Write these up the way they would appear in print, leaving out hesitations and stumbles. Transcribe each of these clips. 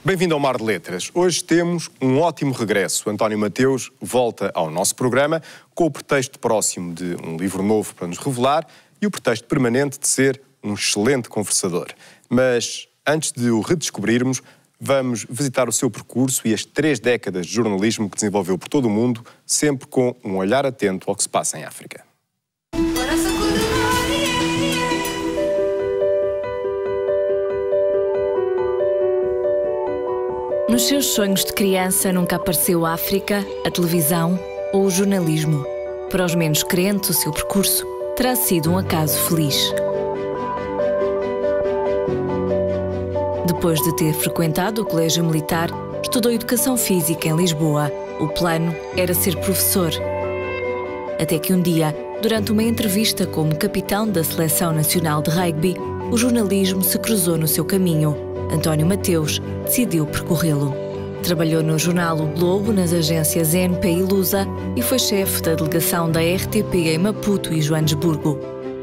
Bem-vindo ao Mar de Letras. Hoje temos um ótimo regresso. António Mateus volta ao nosso programa com o pretexto próximo de um livro novo para nos revelar e o pretexto permanente de ser um excelente conversador. Mas antes de o redescobrirmos, vamos visitar o seu percurso e as 3 décadas de jornalismo que desenvolveu por todo o mundo, sempre com um olhar atento ao que se passa em África. Nos seus sonhos de criança nunca apareceu a África, a televisão ou o jornalismo. Para os menos crentes, o seu percurso terá sido um acaso feliz. Depois de ter frequentado o Colégio Militar, estudou Educação Física em Lisboa. O plano era ser professor. Até que um dia, durante uma entrevista como capitão da Seleção Nacional de Rugby, o jornalismo se cruzou no seu caminho. António Mateus decidiu percorrê-lo. Trabalhou no jornal O Globo, nas agências ENP e Lusa e foi chefe da delegação da RTP em Maputo e Joanesburgo.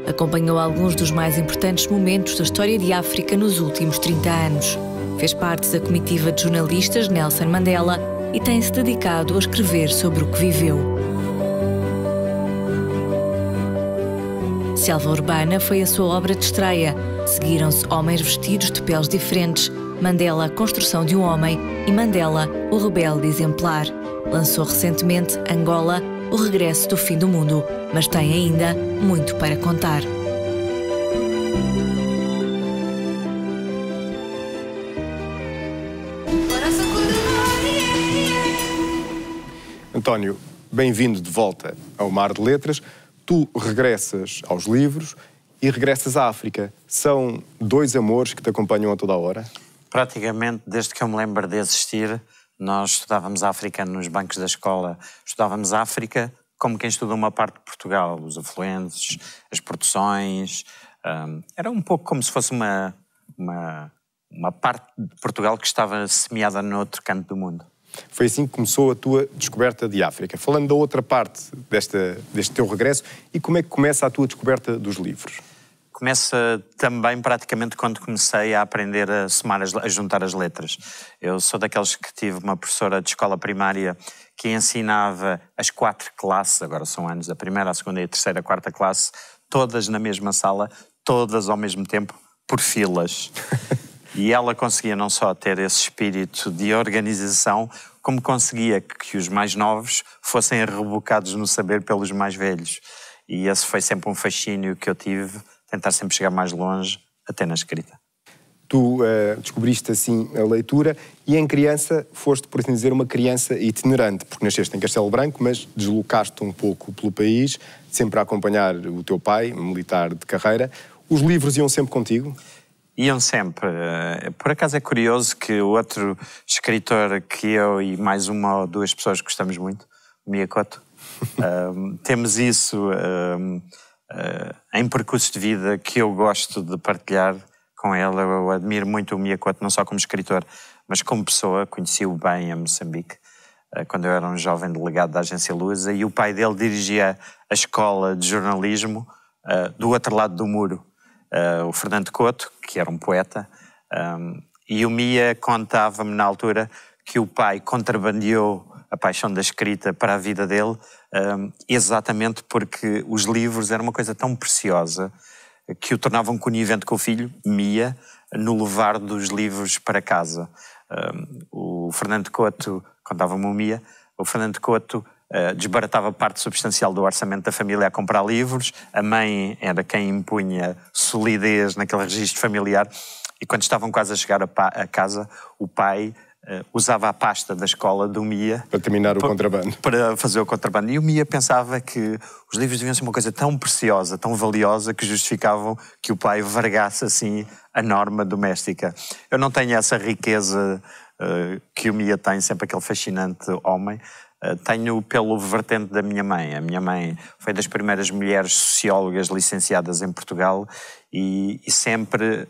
Acompanhou alguns dos mais importantes momentos da história de África nos últimos 30 anos. Fez parte da comitiva de jornalistas Nelson Mandela e tem-se dedicado a escrever sobre o que viveu. Selva Urbana foi a sua obra de estreia. Seguiram-se Homens Vestidos de Peles Diferentes, Mandela, a Construção de um Homem e Mandela, o Rebelde Exemplar. Lançou recentemente Angola, o Regresso do Fim do Mundo, mas tem ainda muito para contar. António, bem-vindo de volta ao Mar de Letras. Tu regressas aos livros e regressas à África. São 2 amores que te acompanham a toda a hora? Praticamente, desde que eu me lembro de existir, nós estudávamos África nos bancos da escola. Estudávamos África como quem estuda uma parte de Portugal, os afluentes, as produções. Era um pouco como se fosse uma parte de Portugal que estava semeada no outro canto do mundo. Foi assim que começou a tua descoberta de África. Falando da outra parte deste teu regresso, e como é que começa a tua descoberta dos livros? Começa também praticamente quando comecei a aprender a juntar as letras. Eu sou daqueles que tive uma professora de escola primária que ensinava as 4 classes, agora são anos, a primeira, a segunda, a terceira, a quarta classe, todas na mesma sala, todas ao mesmo tempo, por filas. E ela conseguia não só ter esse espírito de organização, como conseguia que os mais novos fossem rebocados no saber pelos mais velhos. E esse foi sempre um fascínio que eu tive, tentar sempre chegar mais longe, até na escrita. Tu descobriste assim a leitura e em criança foste, por assim dizer, uma criança itinerante, porque nasceste em Castelo Branco, mas deslocaste um pouco pelo país, sempre a acompanhar o teu pai, militar de carreira. Os livros iam sempre contigo? Iam sempre. Por acaso é curioso que o outro escritor que eu e mais uma ou 2 pessoas gostamos muito, o Miyakoto, temos isso em percursos de vida que eu gosto de partilhar com ele. Eu admiro muito o Miyakoto, não só como escritor, mas como pessoa. Conheci-o bem em Moçambique, quando eu era um jovem delegado da agência Lusa, e o pai dele dirigia a escola de jornalismo do outro lado do muro. O Fernando Couto, que era um poeta, e o Mia contava-me na altura que o pai contrabandeou a paixão da escrita para a vida dele, exatamente porque os livros eram uma coisa tão preciosa que o tornavam conivente com o filho, Mia, no levar dos livros para casa. O Fernando Couto, contava-me o Mia, o Fernando Couto desbaratava parte substancial do orçamento da família a comprar livros, a mãe era quem impunha solidez naquele registro familiar, e quando estavam quase a chegar a casa, o pai usava a pasta da escola do Mia para terminar o contrabando. Para fazer o contrabando. E o Mia pensava que os livros deviam ser uma coisa tão preciosa, tão valiosa, que justificavam que o pai vergasse assim a norma doméstica. Eu não tenho essa riqueza que o Mia tem, sempre aquele fascinante homem. Tenho pelo vertente da minha mãe. A minha mãe foi das primeiras mulheres sociólogas licenciadas em Portugal e sempre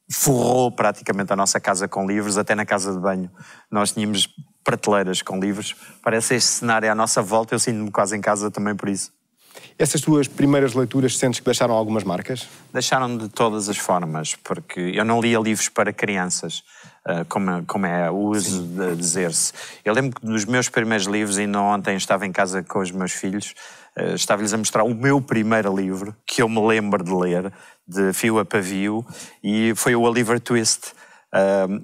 forrou praticamente a nossa casa com livros, até na casa de banho. Nós tínhamos prateleiras com livros. Parece este cenário à nossa volta, eu sinto-me quase em casa também por isso. Essas tuas primeiras leituras sentes que deixaram algumas marcas? Deixaram de todas as formas, porque eu não lia livros para crianças. como é o uso de dizer-se. Eu lembro que nos meus primeiros livros, ainda ontem estava em casa com os meus filhos, estava-lhes a mostrar o meu primeiro livro, que eu me lembro de ler, de fio a pavio, e foi o Oliver Twist.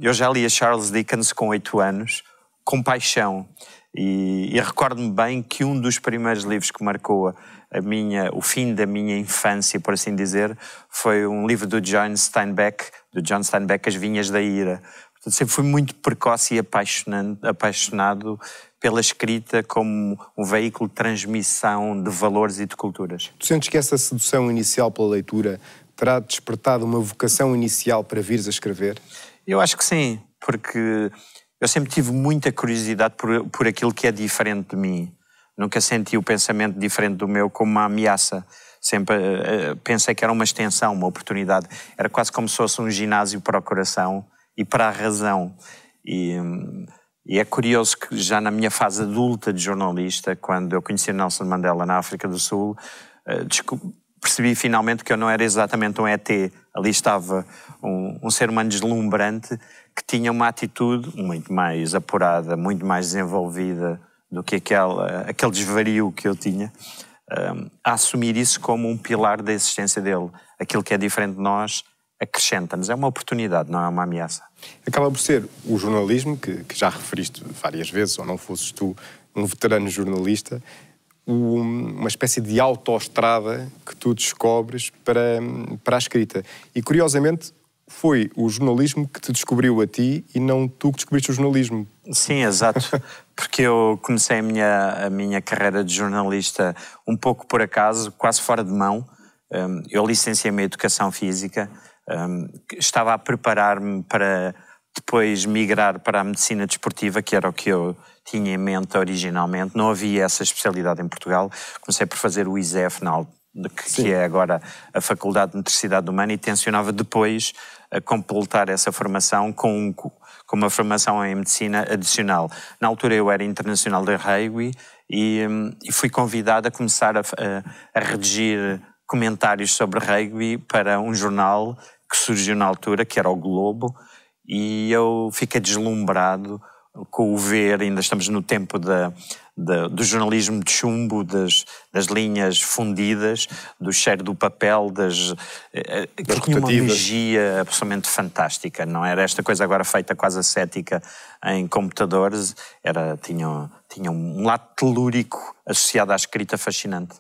Eu já li a Charles Dickens com 8 anos, com paixão, e recordo-me bem que um dos primeiros livros que marcou o fim da minha infância, por assim dizer, foi um livro do John Steinbeck, As Vinhas da Ira. Portanto, sempre fui muito precoce e apaixonado pela escrita como um veículo de transmissão de valores e de culturas. Tu sentes que essa sedução inicial pela leitura terá despertado uma vocação inicial para vires a escrever? Eu acho que sim, porque eu sempre tive muita curiosidade por aquilo que é diferente de mim. Nunca senti o pensamento diferente do meu como uma ameaça. Sempre pensei que era uma extensão, uma oportunidade. Era quase como se fosse um ginásio para o coração e para a razão. E é curioso que já na minha fase adulta de jornalista, quando eu conheci Nelson Mandela na África do Sul, percebi finalmente que eu não era exatamente um ET. Ali estava um ser humano deslumbrante que tinha uma atitude muito mais apurada, muito mais desenvolvida do que aquele desvario que eu tinha, a assumir isso como um pilar da existência dele. Aquilo que é diferente de nós acrescenta-nos. É uma oportunidade, não é uma ameaça. Acaba por ser o jornalismo, que já referiste várias vezes, ou não fosses tu um veterano jornalista, uma espécie de autoestrada que tu descobres para a escrita. E, curiosamente, foi o jornalismo que te descobriu a ti e não tu que descobriste o jornalismo. Sim, exato. Porque eu comecei a minha carreira de jornalista um pouco por acaso, quase fora de mão. Eu licenciei-me em Educação Física, estava a preparar-me para depois migrar para a medicina desportiva, que era o que eu tinha em mente originalmente. Não havia essa especialidade em Portugal. Comecei por fazer o ISEF, que é agora a Faculdade de Motricidade Humana, e tencionava depois a completar essa formação com uma formação em medicina adicional. Na altura eu era internacional de rugby e fui convidado a começar a redigir comentários sobre rugby para um jornal que surgiu na altura, que era o Globo, e eu fiquei deslumbrado com o ver. Ainda estamos no tempo do jornalismo de chumbo, das linhas fundidas, do cheiro do papel, que tinha uma magia absolutamente fantástica. Não era esta coisa agora feita quase ascética em computadores, tinha um lado telúrico associado à escrita fascinante.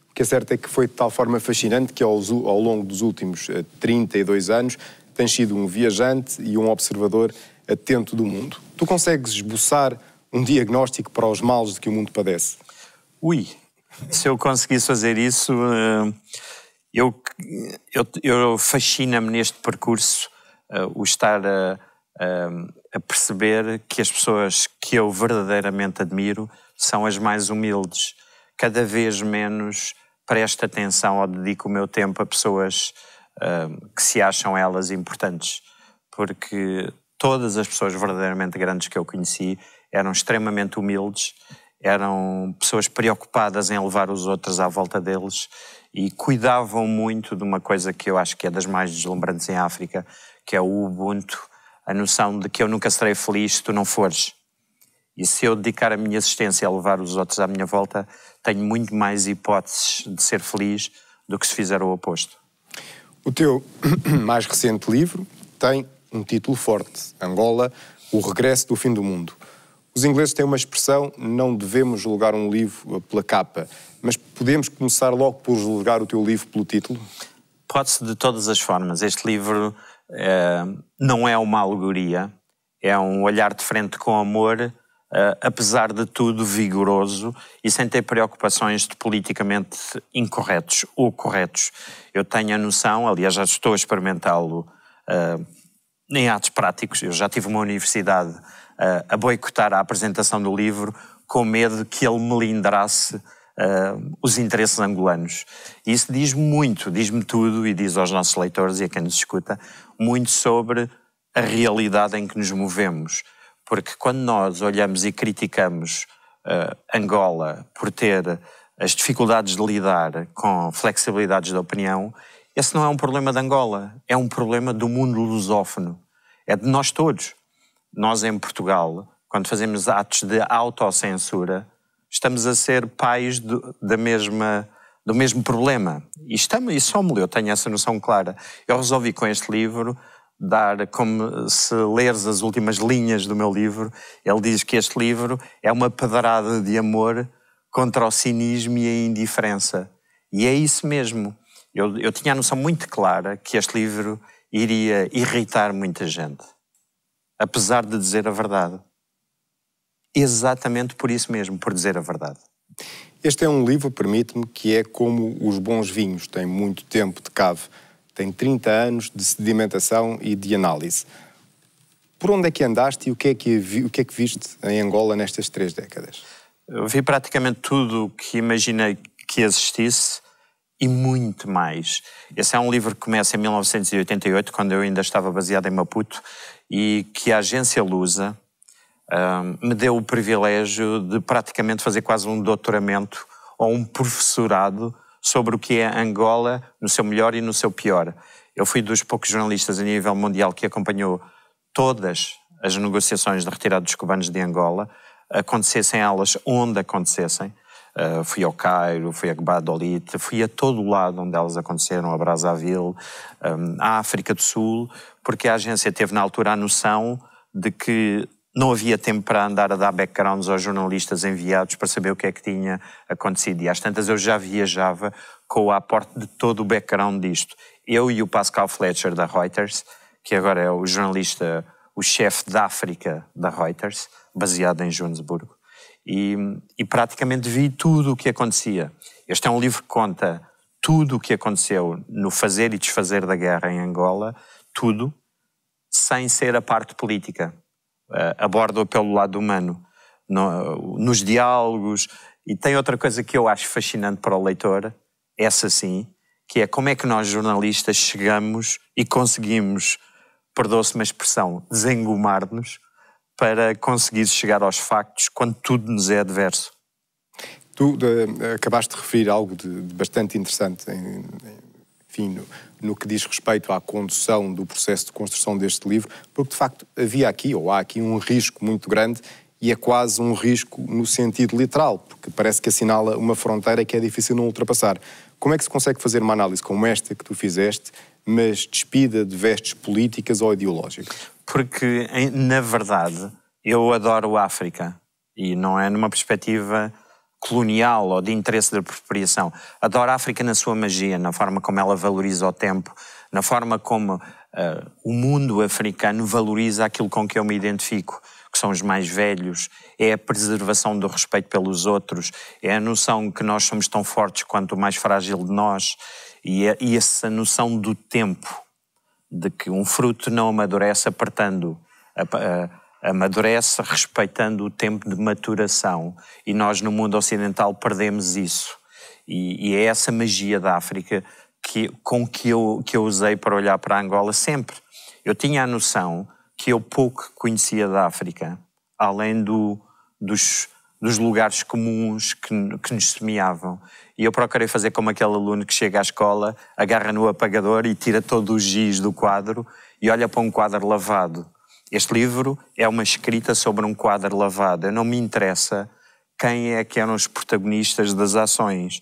O que é certo é que foi de tal forma fascinante que ao longo dos últimos 32 anos tens sido um viajante e um observador atento do mundo. Tu consegues esboçar um diagnóstico para os males de que o mundo padece? Se eu conseguisse fazer isso, eu fascina-me neste percurso o estar a perceber que as pessoas que eu verdadeiramente admiro são as mais humildes. Cada vez menos presto atenção ou dedico o meu tempo a pessoas que se acham elas importantes, porque todas as pessoas verdadeiramente grandes que eu conheci eram extremamente humildes, eram pessoas preocupadas em levar os outros à volta deles e cuidavam muito de uma coisa que eu acho que é das mais deslumbrantes em África, que é o Ubuntu, a noção de que eu nunca serei feliz se tu não fores. E se eu dedicar a minha existência a levar os outros à minha volta, tenho muito mais hipóteses de ser feliz do que se fizer o oposto. O teu mais recente livro tem um título forte: Angola, o regresso do fim do mundo. Os ingleses têm uma expressão: não devemos julgar um livro pela capa, mas podemos começar logo por julgar o teu livro pelo título? Pode-se de todas as formas. Este livro não é uma alegoria, é um olhar de frente com amor, apesar de tudo vigoroso e sem ter preocupações de politicamente incorretos ou corretos. Eu tenho a noção, aliás já estou a experimentá-lo em atos práticos. Eu já tive uma universidade a boicotar a apresentação do livro com medo que ele melindrasse os interesses angolanos. E isso diz-me muito, diz-me tudo e diz aos nossos leitores e a quem nos escuta muito sobre a realidade em que nos movemos. Porque quando nós olhamos e criticamos Angola por ter as dificuldades de lidar com flexibilidades de opinião, esse não é um problema de Angola, é um problema do mundo lusófono. é de nós todos. Nós em Portugal, quando fazemos atos de autocensura, estamos a ser pais do mesmo problema. E somos, eu tenho essa noção clara. Eu resolvi com este livro dar, como se leres as últimas linhas do meu livro, ele diz que este livro é uma pedrada de amor contra o cinismo e a indiferença. E é isso mesmo. Eu tinha a noção muito clara que este livro iria irritar muita gente, apesar de dizer a verdade. Exatamente por isso mesmo, por dizer a verdade. Este é um livro, permite-me, que é como os bons vinhos, tem muito tempo de cave, tem 30 anos de sedimentação e de análise. Por onde é que andaste e o que é que viste em Angola nestas 3 décadas? Eu vi praticamente tudo o que imaginei que existisse e muito mais. Esse é um livro que começa em 1988, quando eu ainda estava baseado em Maputo, e que a agência Lusa me deu o privilégio de praticamente fazer quase um doutoramento ou um professorado sobre o que é Angola no seu melhor e no seu pior. Eu fui dos poucos jornalistas a nível mundial que acompanhou todas as negociações de retirada dos cubanos de Angola, acontecessem elas onde acontecessem. Fui ao Cairo, fui a Gbadolite, fui a todo o lado onde elas aconteceram, a Brazzaville, à África do Sul, porque a agência teve na altura a noção de que não havia tempo para andar a dar backgrounds aos jornalistas enviados para saber o que é que tinha acontecido. E às tantas eu já viajava com o aporte de todo o background disto. Eu e o Pascal Fletcher da Reuters, que agora é o jornalista, o chefe da África da Reuters, baseado em Joanesburgo. E praticamente vi tudo o que acontecia. Este é um livro que conta tudo o que aconteceu no fazer e desfazer da guerra em Angola, tudo, sem ser a parte política. Aborda-o pelo lado humano, nos diálogos. E tem outra coisa que eu acho fascinante para o leitor, essa sim, que é como é que nós jornalistas chegamos e conseguimos, perdoa-se uma expressão, desengomar-nos para conseguir chegar aos factos quando tudo nos é adverso. Tu acabaste de referir algo de bastante interessante, enfim, no que diz respeito à condução do processo de construção deste livro, porque de facto havia aqui, ou há aqui, um risco muito grande, e é quase um risco no sentido literal, porque parece que assinala uma fronteira que é difícil não ultrapassar. Como é que se consegue fazer uma análise como esta que tu fizeste, mas despida de vestes políticas ou ideológicas? Porque, na verdade, eu adoro a África, e não é numa perspectiva colonial ou de interesse da apropriação. Adoro a África na sua magia, na forma como ela valoriza o tempo, na forma como o mundo africano valoriza aquilo com que eu me identifico, que são os mais velhos, é a preservação do respeito pelos outros, é a noção que nós somos tão fortes quanto o mais frágil de nós, e essa noção do tempo, de que um fruto não amadurece apertando, amadurece respeitando o tempo de maturação. E nós no mundo ocidental perdemos isso. E é essa magia da África que eu usei para olhar para Angola sempre. Eu tinha a noção que eu pouco conhecia da África, além dos lugares comuns que nos semeavam. E eu procurei fazer como aquele aluno que chega à escola, agarra no apagador e tira todo o giz do quadro e olha para um quadro lavado. Este livro é uma escrita sobre um quadro lavado. Eu não me interessa quem é que eram os protagonistas das ações.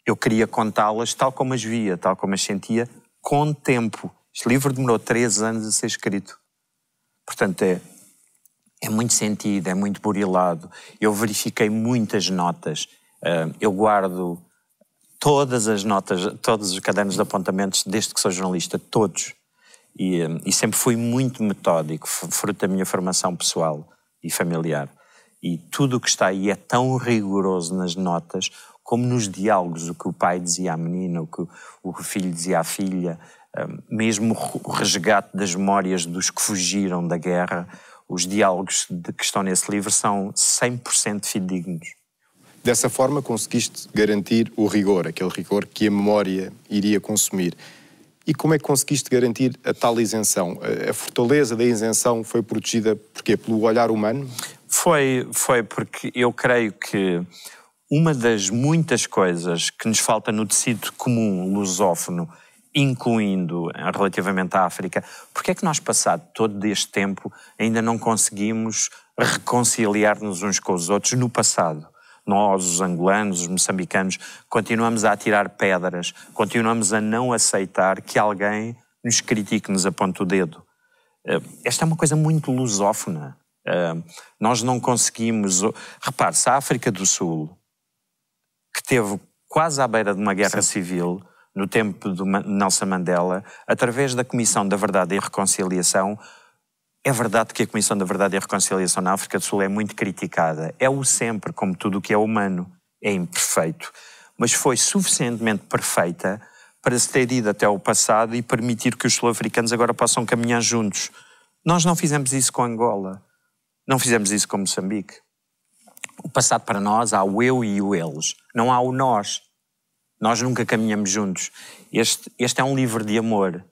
Eu queria contá-las tal como as via, tal como as sentia, com tempo. Este livro demorou 3 anos a ser escrito. Portanto, é muito sentido, é muito burilado. Eu verifiquei muitas notas. Eu guardo todas as notas, todos os cadernos de apontamentos, desde que sou jornalista, todos. E sempre fui muito metódico, fruto da minha formação pessoal e familiar. E tudo o que está aí é tão rigoroso nas notas, como nos diálogos, o que o pai dizia à menina, o que o filho dizia à filha, mesmo o resgate das memórias dos que fugiram da guerra. Os diálogos que estão nesse livro são 100% fidedignos. Dessa forma conseguiste garantir o rigor, aquele rigor que a memória iria consumir. E como é que conseguiste garantir a tal isenção? A fortaleza da isenção foi protegida porquê? Pelo olhar humano? Foi porque eu creio que uma das muitas coisas que nos falta no tecido comum lusófono incluindo relativamente à África, porque é que nós, passado todo este tempo, ainda não conseguimos reconciliar-nos uns com os outros no passado? Nós, os angolanos, os moçambicanos, continuamos a atirar pedras, continuamos a não aceitar que alguém nos critique, nos aponte o dedo. Esta é uma coisa muito lusófona. Nós não conseguimos... Repare-se, a África do Sul, que teve quase à beira de uma guerra civil, no tempo de Nelson Mandela, através da Comissão da Verdade e Reconciliação. É verdade que a Comissão da Verdade e Reconciliação na África do Sul é muito criticada. É-o sempre, como tudo o que é humano. É imperfeito. Mas foi suficientemente perfeita para se ter ido até ao passado e permitir que os sul-africanos agora possam caminhar juntos. Nós não fizemos isso com Angola. Não fizemos isso com Moçambique. O passado para nós há o eu e o eles. Não há o nós. Nós nunca caminhamos juntos. Este é um livro de amor.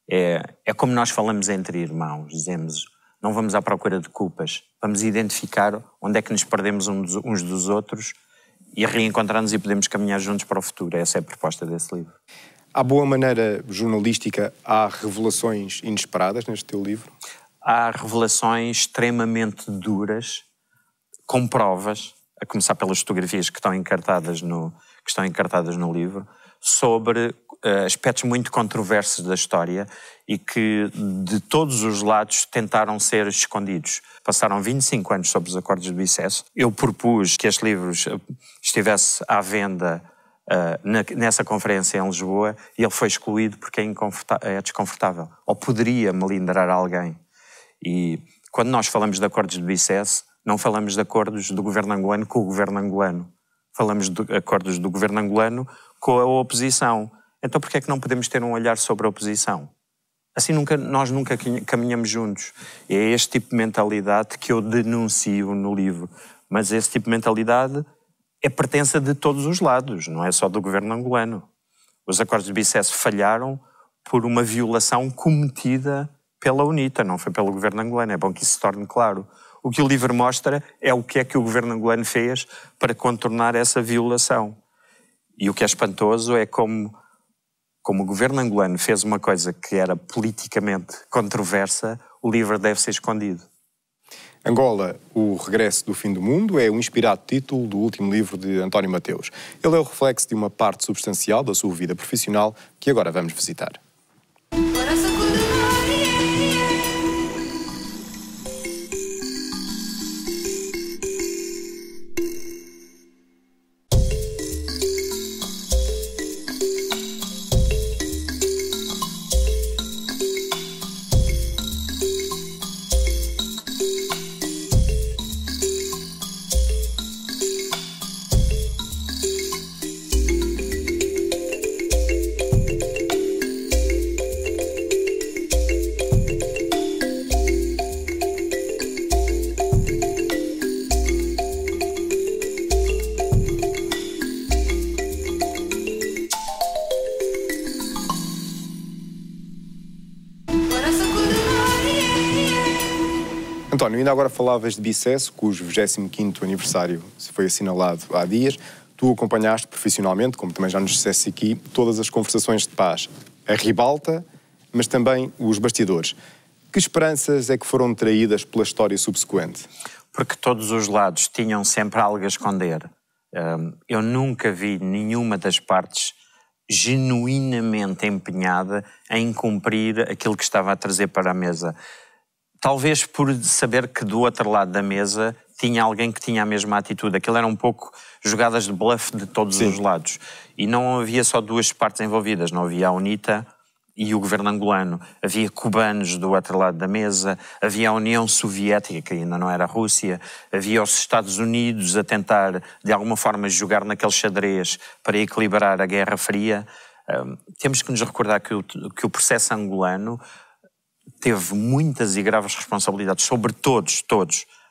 É como nós falamos entre irmãos. Dizemos, não vamos à procura de culpas. Vamos identificar onde é que nos perdemos uns dos outros e reencontrar-nos e podemos caminhar juntos para o futuro. Essa é a proposta desse livro. À boa maneira jornalística, há revelações inesperadas neste teu livro? Há revelações extremamente duras, com provas, a começar pelas fotografias que estão encartadas no livro, sobre aspectos muito controversos da história e que, de todos os lados, tentaram ser escondidos. Passaram 25 anos sobre os acordos de Bicesse. Eu propus que este livro estivesse à venda nessa conferência em Lisboa e ele foi excluído porque é desconfortável. Ou poderia melindrar alguém. E quando nós falamos de acordos de Bicesse, não falamos de acordos do governo angolano com o governo angolano. Falamos de acordos do governo angolano com a oposição. Então porquê é que não podemos ter um olhar sobre a oposição? Assim nós nunca caminhamos juntos. É este tipo de mentalidade que eu denuncio no livro. Mas esse tipo de mentalidade é pertença de todos os lados, não é só do governo angolano. Os acordos de Bicesse falharam por uma violação cometida pela UNITA, não foi pelo governo angolano. É bom que isso se torne claro. O que o livro mostra é o que é que o governo angolano fez para contornar essa violação. E o que é espantoso é como o governo angolano fez uma coisa que era politicamente controversa, o livro deve ser escondido. Angola, o regresso do fim do mundo, é o inspirado título do último livro de António Mateus. Ele é o reflexo de uma parte substancial da sua vida profissional que agora vamos visitar. António, ainda agora falavas de Bicesse, cujo 25º aniversário foi assinalado há dias. Tu acompanhaste profissionalmente, como também já nos disseste aqui, todas as conversações de paz. A ribalta, mas também os bastidores. Que esperanças é que foram traídas pela história subsequente? Porque todos os lados tinham sempre algo a esconder. Eu nunca vi nenhuma das partes genuinamente empenhada em cumprir aquilo que estava a trazer para a mesa. Talvez por saber que do outro lado da mesa tinha alguém que tinha a mesma atitude. Aquilo era um pouco jogadas de bluff de todos os lados. E não havia só duas partes envolvidas. Não havia a UNITA e o governo angolano. Havia cubanos do outro lado da mesa. Havia a União Soviética, que ainda não era a Rússia. Havia os Estados Unidos a tentar, de alguma forma, jogar naquele xadrez para equilibrar a Guerra Fria. Temos que nos recordar que o processo angolano teve muitas e graves responsabilidades sobre todos.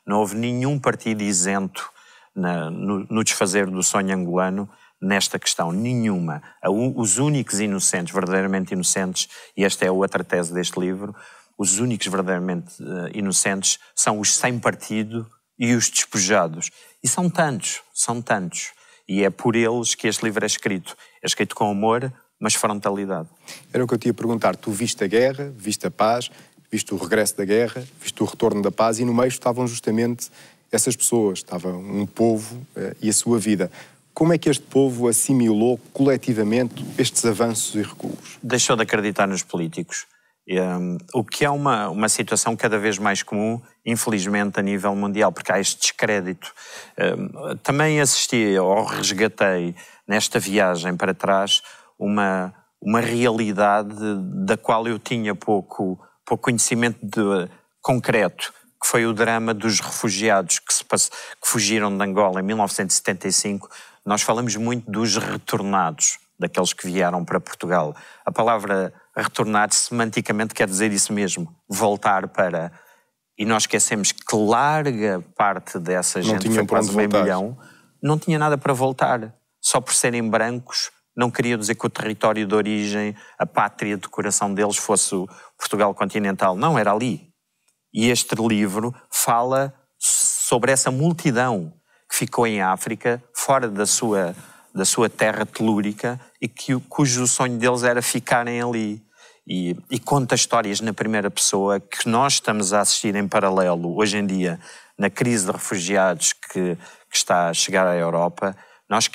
Não houve nenhum partido isento no desfazer do sonho angolano nesta questão, nenhuma. Os únicos inocentes, verdadeiramente inocentes, e esta é a outra tese deste livro, os únicos verdadeiramente inocentes são os sem partido e os despojados. E são tantos. E é por eles que este livro é escrito. É escrito com amor, mas frontalidade. Era o que eu te ia perguntar. Tu viste a guerra, viste a paz, viste o regresso da guerra, viste o retorno da paz e no meio estavam justamente essas pessoas, estava um povo e a sua vida. Como é que este povo assimilou coletivamente estes avanços e recuos? Deixou de acreditar nos políticos. O que é uma situação cada vez mais comum, infelizmente, a nível mundial, porque há este descrédito. Também assisti ou resgatei nesta viagem para trás uma realidade da qual eu tinha pouco conhecimento concreto, que foi o drama dos refugiados que fugiram de Angola em 1975. Nós falamos muito dos retornados, daqueles que vieram para Portugal. A palavra retornar semanticamente quer dizer isso mesmo, voltar para... E nós esquecemos que larga parte dessa gente, foi quase meio milhão, não tinha nada para voltar. Só por serem brancos, não queria dizer que o território de origem, a pátria de coração deles fosse o Portugal continental. Não, era ali. E este livro fala sobre essa multidão que ficou em África, fora da sua terra telúrica, e cujo sonho deles era ficarem ali. E conta histórias na primeira pessoa que nós estamos a assistir em paralelo, hoje em dia, na crise de refugiados que está a chegar à Europa. Nós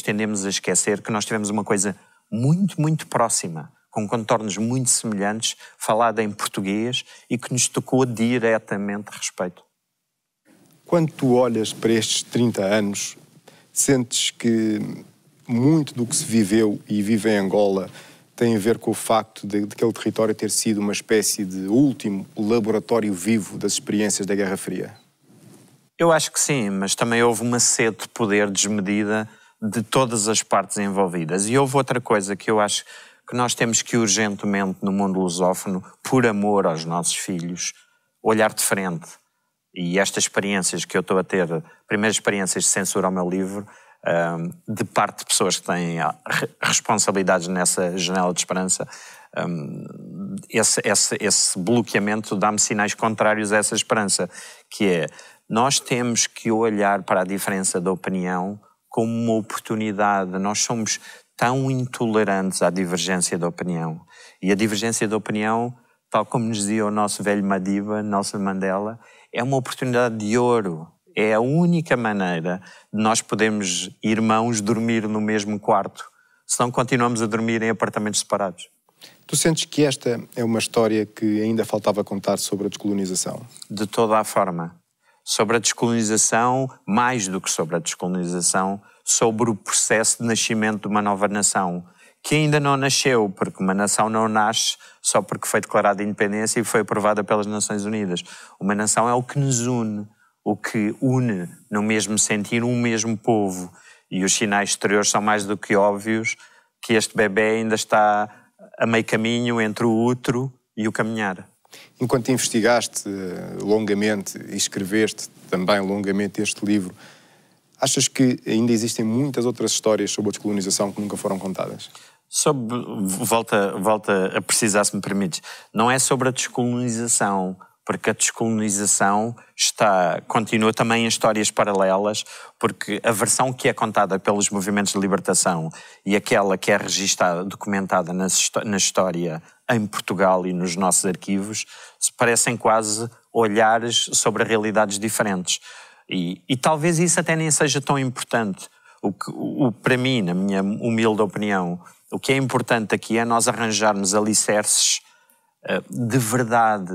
tendemos a esquecer que nós tivemos uma coisa muito, muito próxima, com contornos muito semelhantes, falada em português e que nos tocou diretamente a respeito. Quando tu olhas para estes 30 anos, sentes que muito do que se viveu e vive em Angola tem a ver com o facto de aquele território ter sido uma espécie de último laboratório vivo das experiências da Guerra Fria? Eu acho que sim, mas também houve uma sede de poder desmedida de todas as partes envolvidas. E houve outra coisa que eu acho que nós temos que urgentemente no mundo lusófono, por amor aos nossos filhos, olhar de frente. E estas experiências que eu estou a ter, primeiras experiências de censura ao meu livro, de parte de pessoas que têm responsabilidades nessa janela de esperança, esse bloqueamento dá-me sinais contrários a essa esperança, que é, nós temos que olhar para a diferença de opinião como uma oportunidade. Nós somos tão intolerantes à divergência de opinião. E a divergência de opinião, tal como nos dizia o nosso velho Madiba, Nelson Mandela, é uma oportunidade de ouro. É a única maneira de nós podermos, irmãos, dormir no mesmo quarto. Senão continuamos a dormir em apartamentos separados. Tu sentes que esta é uma história que ainda faltava contar sobre a descolonização? De toda a forma. Sobre a descolonização, mais do que sobre a descolonização, sobre o processo de nascimento de uma nova nação, que ainda não nasceu, porque uma nação não nasce só porque foi declarada independência e foi aprovada pelas Nações Unidas. Uma nação é o que nos une, o que une no mesmo sentir um mesmo povo. E os sinais exteriores são mais do que óbvios que este bebê ainda está a meio caminho entre o útero e o caminhar. Enquanto investigaste longamente e escreveste também longamente este livro, achas que ainda existem muitas outras histórias sobre a descolonização que nunca foram contadas? Volta a precisar, se me permites. Não é sobre a descolonização, porque a descolonização continua também em histórias paralelas, porque a versão que é contada pelos movimentos de libertação e aquela que é registada, documentada na história em Portugal e nos nossos arquivos, parecem quase olhares sobre realidades diferentes. E talvez isso até nem seja tão importante. Para mim, na minha humilde opinião, o que é importante aqui é nós arranjarmos alicerces de verdade,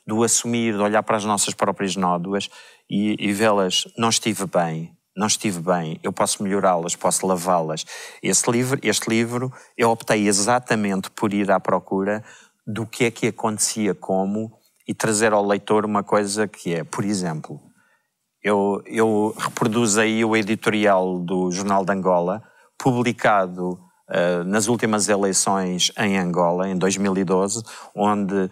do assumir, de olhar para as nossas próprias nódoas e vê-las, não estive bem, eu posso melhorá-las, posso lavá-las. Este livro, eu optei exatamente por ir à procura do que é que acontecia e trazer ao leitor uma coisa que é, por exemplo, eu reproduzo aí o editorial do Jornal de Angola, publicado nas últimas eleições em Angola, em 2012, onde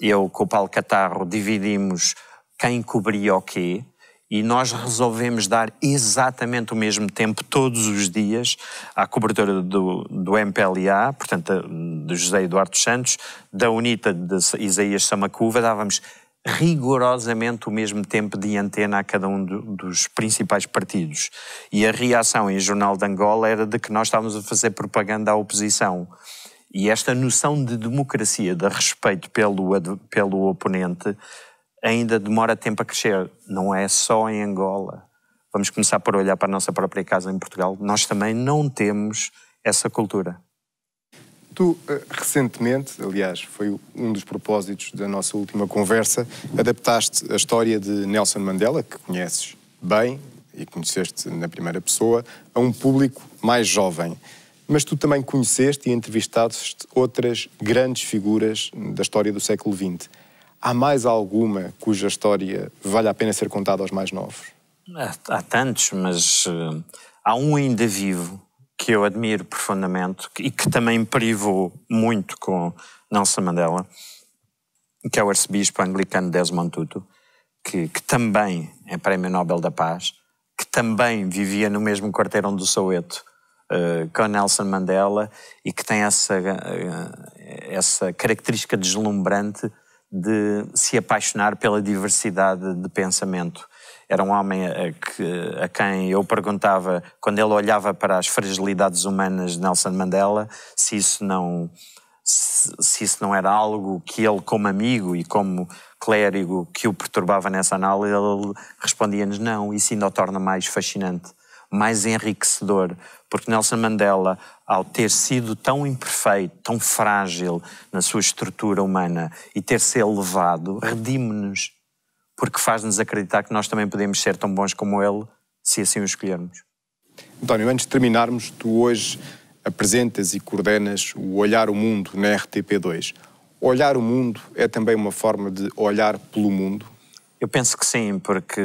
eu com o Paulo Catarro dividimos quem cobria o quê, e nós resolvemos dar exatamente o mesmo tempo todos os dias à cobertura do MPLA, portanto do José Eduardo Santos, da UNITA de Isaías Samacuva, dávamos rigorosamente o mesmo tempo de antena a cada um dos principais partidos. E a reação em Jornal de Angola era de que nós estávamos a fazer propaganda à oposição. E esta noção de democracia, de respeito pelo oponente, ainda demora tempo a crescer. Não é só em Angola. Vamos começar por olhar para a nossa própria casa em Portugal. Nós também não temos essa cultura. Tu, recentemente, aliás, foi um dos propósitos da nossa última conversa, adaptaste a história de Nelson Mandela, que conheces bem e conheceste na primeira pessoa, a um público mais jovem. Mas tu também conheceste e entrevistaste outras grandes figuras da história do século XX. Há mais alguma cuja história vale a pena ser contada aos mais novos? Há tantos, mas há um ainda vivo que eu admiro profundamente e que também privou muito com Nelson Mandela, que é o arcebispo anglicano Desmond Tutu, que também é Prémio Nobel da Paz, que também vivia no mesmo quarteirão do Soweto com Nelson Mandela e que tem essa característica deslumbrante de se apaixonar pela diversidade de pensamento. Era um homem a quem eu perguntava, quando ele olhava para as fragilidades humanas de Nelson Mandela, se isso não era algo que ele, como amigo e como clérigo, que o perturbava nessa análise. Ele respondia-nos: não, isso ainda o torna mais fascinante, mais enriquecedor, porque Nelson Mandela, ao ter sido tão imperfeito, tão frágil na sua estrutura humana e ter-se elevado, redime-nos, porque faz-nos acreditar que nós também podemos ser tão bons como ele, se assim o escolhermos. António, antes de terminarmos, tu hoje apresentas e coordenas o Olhar o Mundo na RTP2. Olhar o mundo é também uma forma de olhar pelo mundo? Eu penso que sim, porque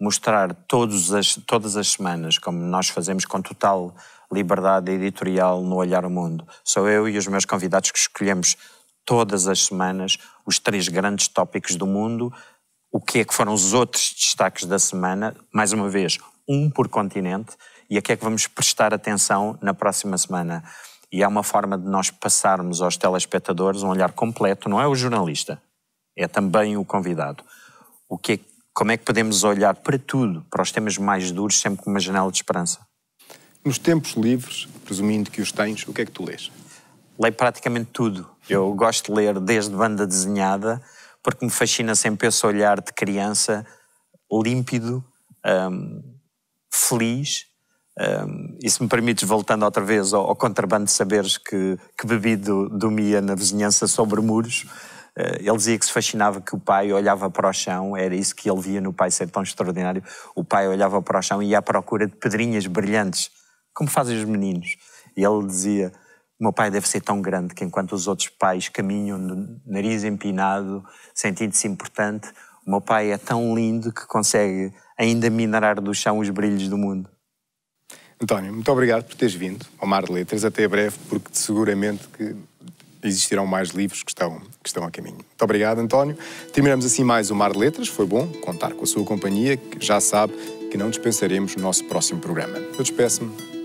mostrar todas as semanas, como nós fazemos com total liberdade editorial no Olhar o Mundo, sou eu e os meus convidados que escolhemos todas as semanas os 3 grandes tópicos do mundo, o que é que foram os outros destaques da semana, mais uma vez, um por continente, e a que é que vamos prestar atenção na próxima semana. E é uma forma de nós passarmos aos telespectadores um olhar completo, não é o jornalista, é também o convidado. Como é que podemos olhar para tudo, para os temas mais duros, sempre com uma janela de esperança? Nos tempos livres, presumindo que os tens, o que é que tu lês? Leio praticamente tudo. Eu gosto de ler desde banda desenhada, porque me fascina sempre esse olhar de criança, límpido, feliz. E se me permites, voltando outra vez ao contrabando de saberes que bebi do Mia na vizinhança sobre muros, ele dizia que se fascinava que o pai olhava para o chão, era isso que ele via no pai ser tão extraordinário. O pai olhava para o chão e ia à procura de pedrinhas brilhantes, como fazem os meninos. E ele dizia: o meu pai deve ser tão grande que enquanto os outros pais caminham de nariz empinado, sentindo-se importante, o meu pai é tão lindo que consegue ainda minerar do chão os brilhos do mundo. António, muito obrigado por teres vindo ao Mar de Letras. Até breve, porque seguramente que existirão mais livros que estão a caminho. Muito obrigado, António. Terminamos assim mais o Mar de Letras. Foi bom contar com a sua companhia, que já sabe que não dispensaremos no nosso próximo programa. Eu despeço-me.